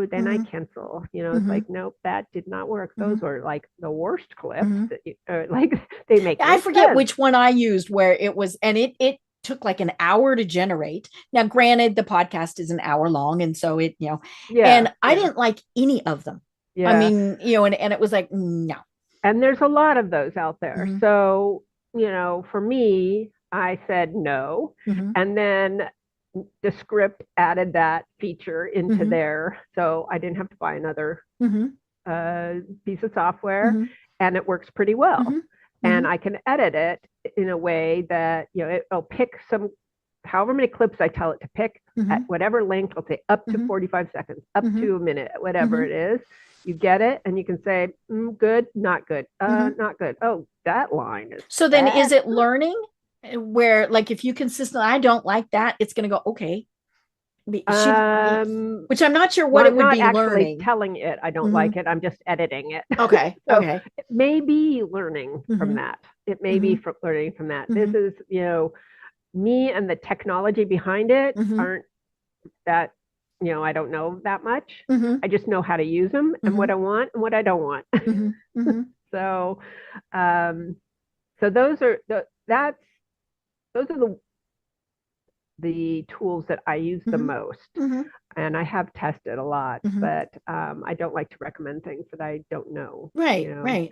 Then I cancel. It's like, nope, that did not work. Those were like the worst clips. That they make. I forget which one I used where it was, and it took like an hour to generate. Now, granted, the podcast is an hour long, and so it, and I didn't like any of them. Yeah. I mean, and it was like, no. And there's a lot of those out there. So, for me, I said no. And then the script added that feature into there. So I didn't have to buy another piece of software, and it works pretty well. And I can edit it in a way that, it'll pick however many clips I tell it to pick at whatever length. I'll say up to 45 seconds, up to a minute, whatever it is. You get it, and you can say, good, not good, not good. Oh, that line is so bad. Then is it learning where, like, if you consistently, I don't like that, it's going to go, okay. Which I'm not sure what it would be learning. Telling it I don't like it. I'm just editing it. Okay. So okay. It may be learning from that. It may be learning from that. This is, me and the technology behind it aren't that, I don't know that much. I just know how to use them and what I want and what I don't want. So, so those are the tools that I use the most. And I have tested a lot, but I don't like to recommend things that I don't know. Right, right.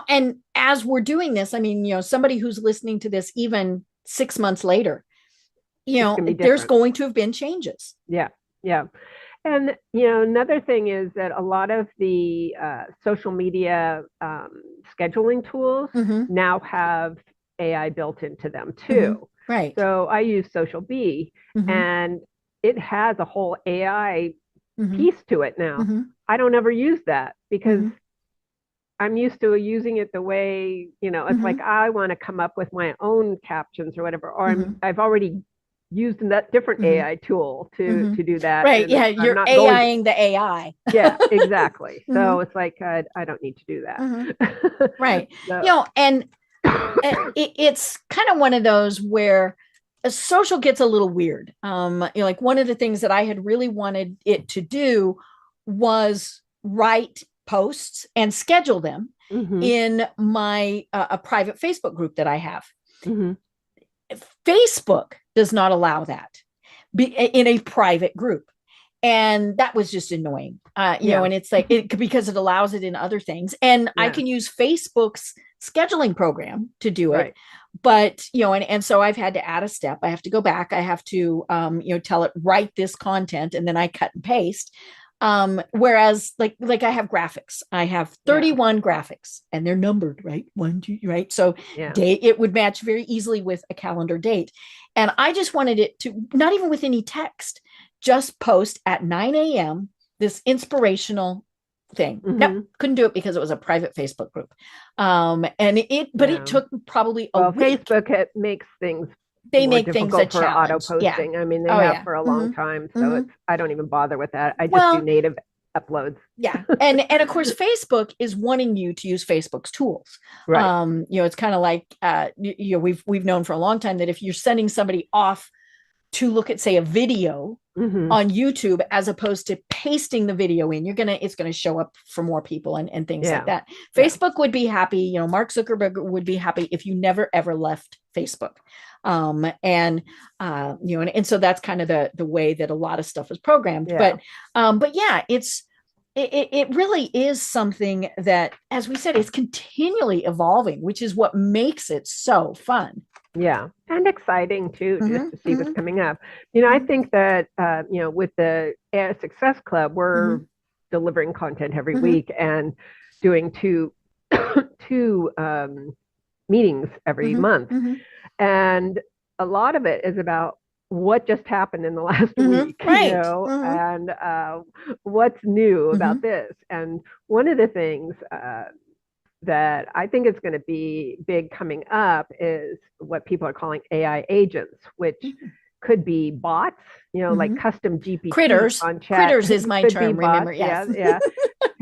And as we're doing this, I mean, somebody who's listening to this even 6 months later, there's going to have been changes. Yeah, yeah. And, another thing is that a lot of the social media scheduling tools now have AI built into them too. Right. So I use Social Bee, and it has a whole AI piece to it now. I don't ever use that because I'm used to using it the way, it's like I want to come up with my own captions or whatever, or I've already used that different AI tool to do that. Right. Yeah. You're AIing the AI. Yeah, exactly. So it's like, I don't need to do that. Right. So. And it's kind of one of those where a social gets a little weird. Like one of the things that I had really wanted it to do was write posts and schedule them in my a private Facebook group that I have. Facebook does not allow that in a private group. And that was just annoying, and it's like because it allows it in other things. And I can use Facebook's scheduling program to do it. Right. But, and so I've had to add a step. I have to go back. I have to, tell it, write this content, and then I cut and paste. Whereas like I have graphics, I have 31 graphics, and they're numbered, right? 1, 2, right. So date, it would match very easily with a calendar date. And I just wanted it to, not even with any text, just post at 9 a.m. this inspirational thing. Nope, couldn't do it because it was a private Facebook group. It took probably a week. Facebook, it makes things they make things a for challenge. Auto posting. I mean, they have for a long time, so it's, I don't even bother with that. I just do native uploads. Yeah, and of course, Facebook is wanting you to use Facebook's tools. Right. It's kind of like we've known for a long time that if you're sending somebody off to look at, say, a video on YouTube, as opposed to pasting the video in, it's gonna show up for more people and things like that. Facebook would be happy, Mark Zuckerberg would be happy if you never ever left Facebook. And so that's kind of the way that a lot of stuff is programmed. But yeah, it really is something that, as we said, is continually evolving, which is what makes it so fun. Yeah. And exciting too, just to see what's coming up. I think that, with the AI Success Club, we're delivering content every week and doing two meetings every month. And a lot of it is about what just happened in the last week, right. and what's new about this. And one of the things that I think is going to be big coming up is what people are calling AI agents, which could be bots, like custom GPT critters on chat. Critters is my term, remember? Yes. Yeah.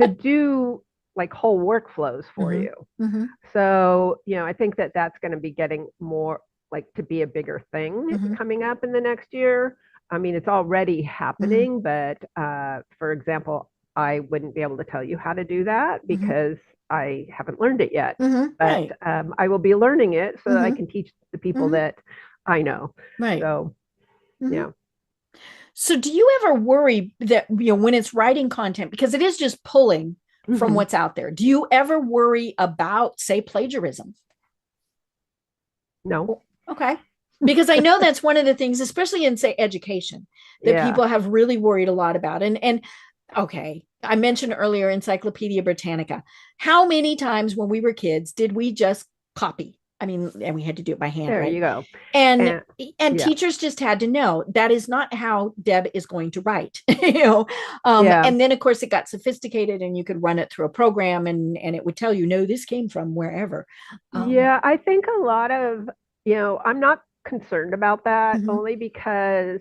To do like whole workflows for you. So, I think that that's going to be getting more like to be a bigger thing coming up in the next year. I mean, it's already happening, but for example, I wouldn't be able to tell you how to do that because I haven't learned it yet. But right. I will be learning it so that I can teach the people that I know. Right. So, yeah. So do you ever worry that, when it's writing content, because it is just pulling from what's out there, do you ever worry about, say, plagiarism? No. Okay. Because I know that's one of the things, especially in, say, education, that people have really worried a lot about. And okay, I mentioned earlier Encyclopedia Britannica. How many times when we were kids did we just copy? I mean, and we had to do it by hand. There right? you go. And teachers just had to know that is not how Deb is going to write, And then of course it got sophisticated, and you could run it through a program, and it would tell you, no, this came from wherever. I think a lot of, I'm not concerned about that only because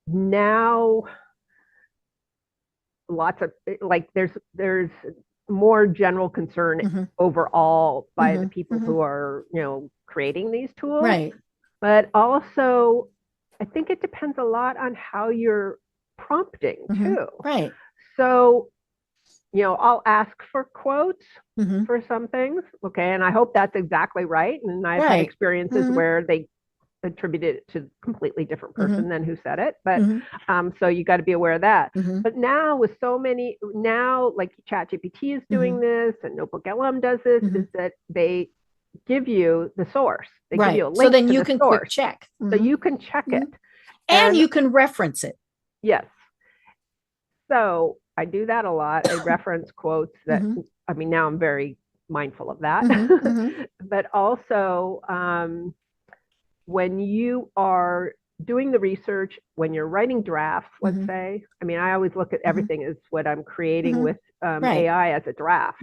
now lots of like there's more general concern overall by the people who are creating these tools, right? But also I think it depends a lot on how you're prompting too, right? So I'll ask for quotes for some things, okay, and I hope that's exactly right, and I've had experiences where they attributed it to a completely different person than who said it, but so you got to be aware of that. But now with so many, like ChatGPT is doing this, and Notebook LM does this, is that they give you the source. They give you a link, so then you the can source. quick check, so you can check it, and you can reference it. Yes. So I do that a lot. I reference quotes that, I mean, now I'm very mindful of that, but also when you are doing the research, when you're writing drafts, let's say, I mean, I always look at everything as what I'm creating with AI as a draft.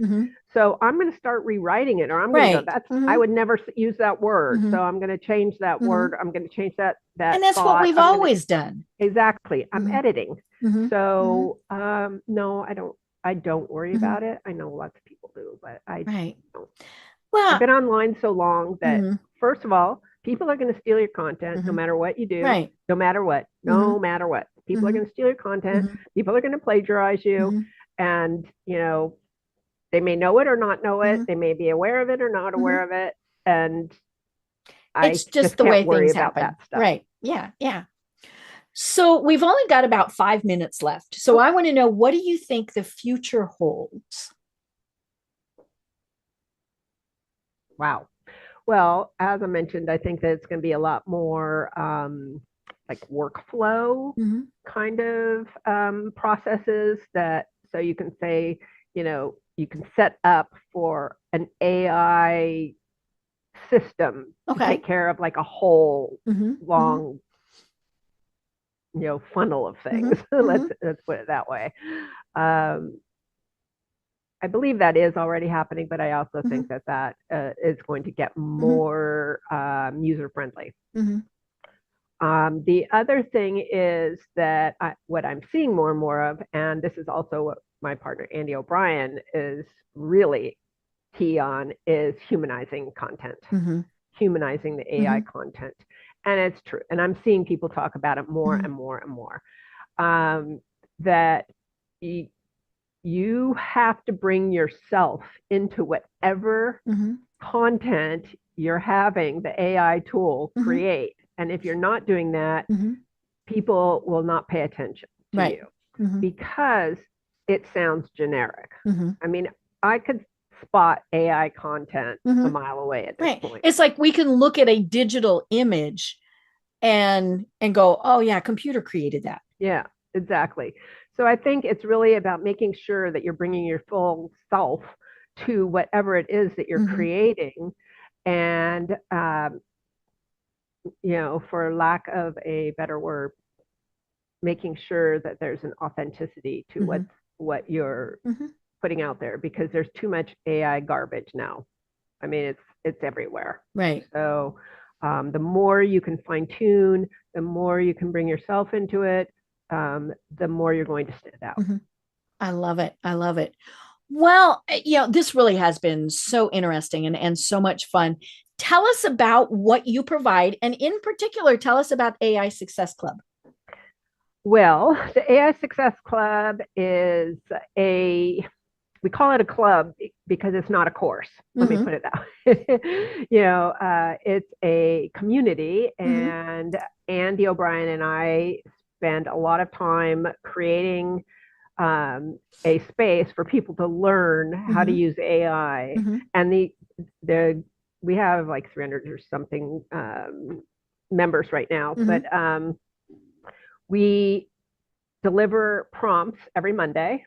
So I'm going to start rewriting it, or I'm going to go, that's, I would never use that word. So I'm going to change that word. I'm going to change that. And that's what we've always done. Exactly. I'm editing. So no, I don't worry about it. I know lots of people do, but I don't. Well, I've been online so long that first of all, people are going to steal your content no matter what you do, no matter what, no matter what. People are going to steal your content. People are going to plagiarize you. And, they may know it or not know it. They may be aware of it or not aware of it. And it's just the way things happen. That stuff. Right. Yeah. Yeah. So we've only got about 5 minutes left. So I want to know, what do you think the future holds? Wow. Well, as I mentioned, I think that it's going to be a lot more like workflow kind of processes that, so you can say, you can set up for an AI system to take care of like a whole long, funnel of things. Let's put it that way. I believe that is already happening, but I also think that is going to get more user-friendly. The other thing is that what I'm seeing more and more of, and this is also what my partner Andy O'Brien is really key on, is humanizing content, humanizing the AI content. And it's true. And I'm seeing people talk about it more and more and more, that you have to bring yourself into whatever content you're having the AI tool create. And if you're not doing that, people will not pay attention to you because it sounds generic. I mean, I could spot AI content a mile away at this point. It's like we can look at a digital image and go, oh yeah, computer created that. Yeah, exactly. So I think it's really about making sure that you're bringing your full self to whatever it is that you're creating. And, for lack of a better word, making sure that there's an authenticity to what you're putting out there, because there's too much AI garbage now. I mean, it's everywhere. Right. So the more you can fine tune, the more you can bring yourself into it, the more you're going to stand out. I love it. I love it. Well, this really has been so interesting and so much fun. Tell us about what you provide, and in particular, tell us about AI Success Club. Well, the AI Success Club is we call it a club because it's not a course. Let me put it that way. It's a community, and Andy O'Brien and I spend a lot of time creating a space for people to learn how to use AI. And we have like 300 or something members right now, but we deliver prompts every Monday.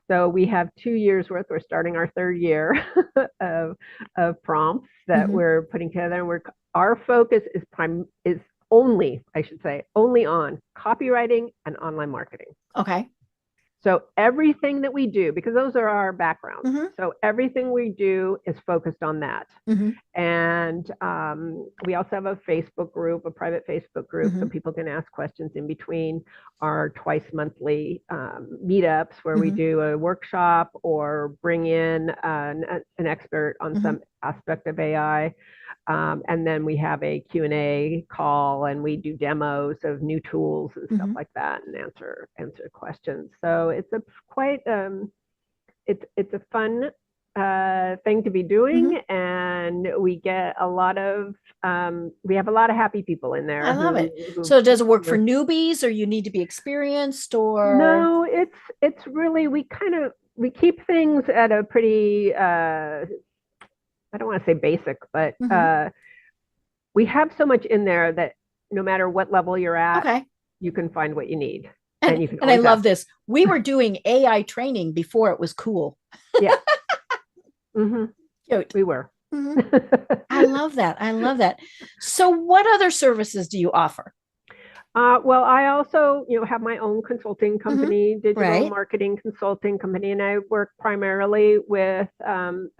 So we have 2 years worth. We're starting our 3rd year of prompts that we're putting together. And our focus is only on copywriting and online marketing. Okay. So everything that we do, because those are our backgrounds, so everything we do is focused on that. And we also have a Facebook group, a private Facebook group, so people can ask questions in between our twice monthly meetups, where we do a workshop or bring in an expert on some aspect of AI. And then we have a Q&A call, and we do demos of new tools and stuff like that, and answer questions. So it's it's a fun thing to be doing, and we get we have a lot of happy people in there. I love it. So does it work for newbies, or you need to be experienced, or? No, it's really, we keep things at a pretty, I don't want to say basic, but we have so much in there that no matter what level you're at, you can find what you need. And I love this. We were doing AI training before it was cool. Yeah. We were. I love that. I love that. So what other services do you offer? Well, I also, have my own consulting company, digital marketing consulting company, and I work primarily with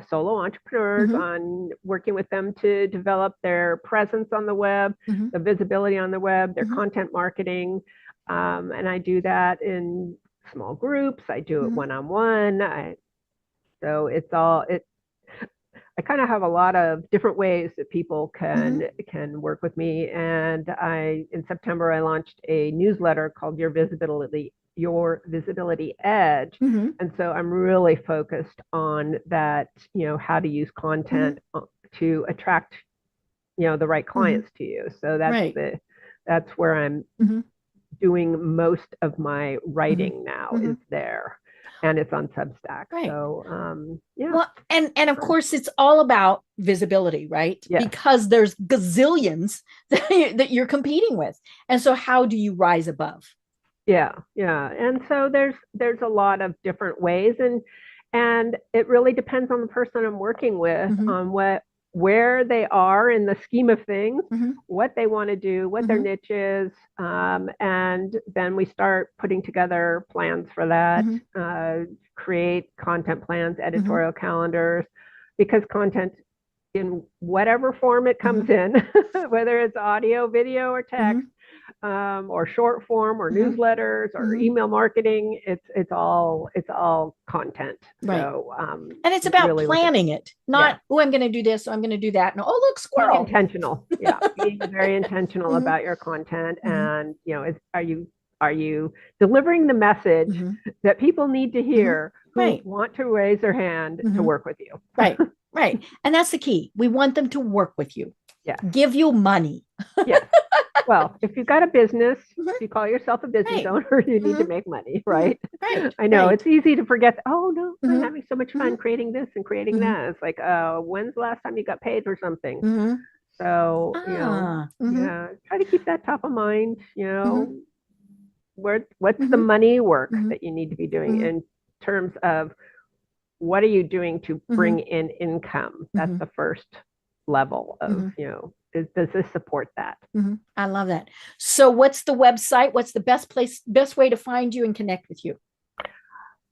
solo entrepreneurs on working with them to develop their presence on the web, the visibility on the web, their content marketing, and I do that in small groups. I do it one-on-one. So I kind of have a lot of different ways that people can work with me. And in September, I launched a newsletter called Your Visibility Edge. And so I'm really focused on that, how to use content to attract, the right clients to you. So that's where I'm doing most of my writing now is there. And it's on Substack. Right. So, yeah. Well, and of course, it's all about visibility, right? Yes. Because there's gazillions that you're competing with. And so how do you rise above? Yeah. And so there's a lot of different ways. And it really depends on the person I'm working with, on where they are in the scheme of things, what they want to do, what their niche is. And then we start putting together plans for that, create content plans, editorial calendars, because content in whatever form it comes in, whether it's audio, video, or text, or short form, or newsletters, or email marketing, it's all content. Right. So, and it's about really planning it, not, I'm going to do this, I'm going to do that. And look, squirrel. Being intentional. Yeah. Being very intentional about your content. And, are you delivering the message that people need to hear who want to raise their hand to work with you? Right. And that's the key. We want them to work with you. Yeah. Give you money. Yes. Well, if you've got a business, if you call yourself a business owner, you need to make money, right? I know it's easy to forget. Oh no, I'm having so much fun creating this and creating that. It's like, when's the last time you got paid for something? So, try to keep that top of mind, what's the money work Mhm. that you need to be doing Mhm. in terms of what are you doing to bring in income? That's Mhm. the first level of, Mhm. does this support that? Mhm. I love that. So what's the website? What's the best way to find you and connect with you?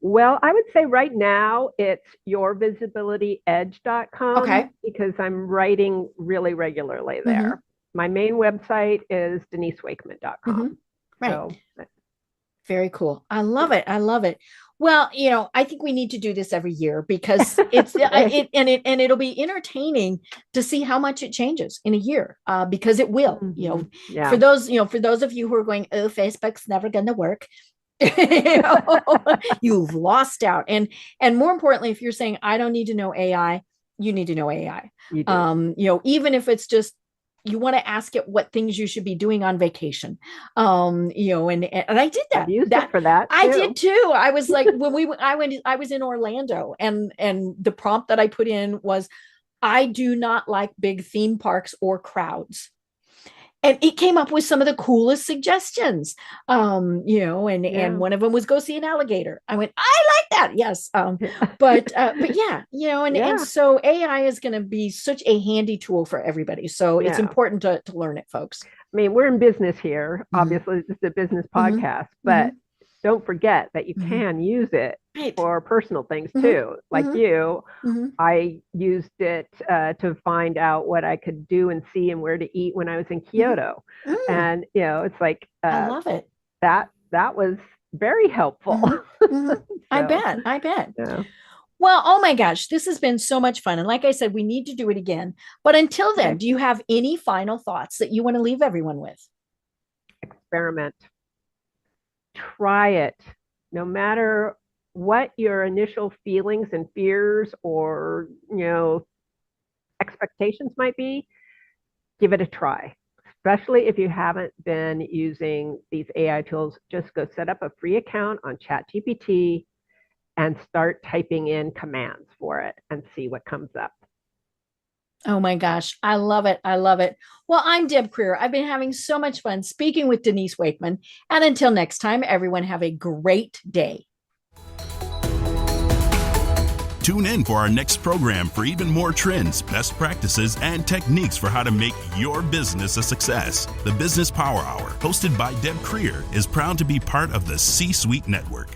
Well, I would say right now it's yourvisibilityedge.com Okay. because I'm writing really regularly Mhm. there. My main website is denisewakeman.com. Right. So, Very cool. I yeah. love it. I love it. Well, I think we need to do this every year because it's Right. and it'll be entertaining to see how much it changes in a year. Because it will. Yeah. For those of you who are going, oh, Facebook's never going to work. you know, you've lost out. And more importantly, if you're saying I don't need to know AI, you need to know AI. You do. Even if it's just you want to ask it what things you should be doing on vacation. And I did I've that. used That it for that I too. did too. I was like, I was in Orlando, and the prompt that I put in was, I do not like big theme parks or crowds. And it came up with some of the coolest suggestions. And Yeah. one of them was go see an alligator. I went, I like that. Yes. But yeah, and Yeah. so AI is going to be such a handy tool for everybody. So it's Yeah. important to learn it, folks. I mean, we're in business here. Mhm. Obviously, this is a business Mhm. podcast, but Mhm. don't forget that you Mhm. can use it Right. for personal things Mhm. too. Like Mhm. you, Mhm. I used it to find out what I could do and see and where to eat when I was in Mhm. Kyoto. Mm, And, it's like I love it. that was very helpful. Mhm. Mhm. I So, bet. I bet. yeah. Well, oh my gosh, this has been so much fun. And like I said, we need to do it again. But until then, Okay. do you have any final thoughts that you want to leave everyone with? Experiment. Try it. No matter what your initial feelings and fears or, expectations might be, give it a try. Especially if you haven't been using these AI tools, just go set up a free account on ChatGPT and start typing in commands for it and see what comes up. Oh my gosh, I love it. I love it. Well, I'm Deb Creer. I've been having so much fun speaking with Denise Wakeman. And until next time, everyone have a great day. Tune in for our next program for even more trends, best practices, and techniques for how to make your business a success. The Business Power Hour, hosted by Deb Creer, is proud to be part of the C-Suite Network.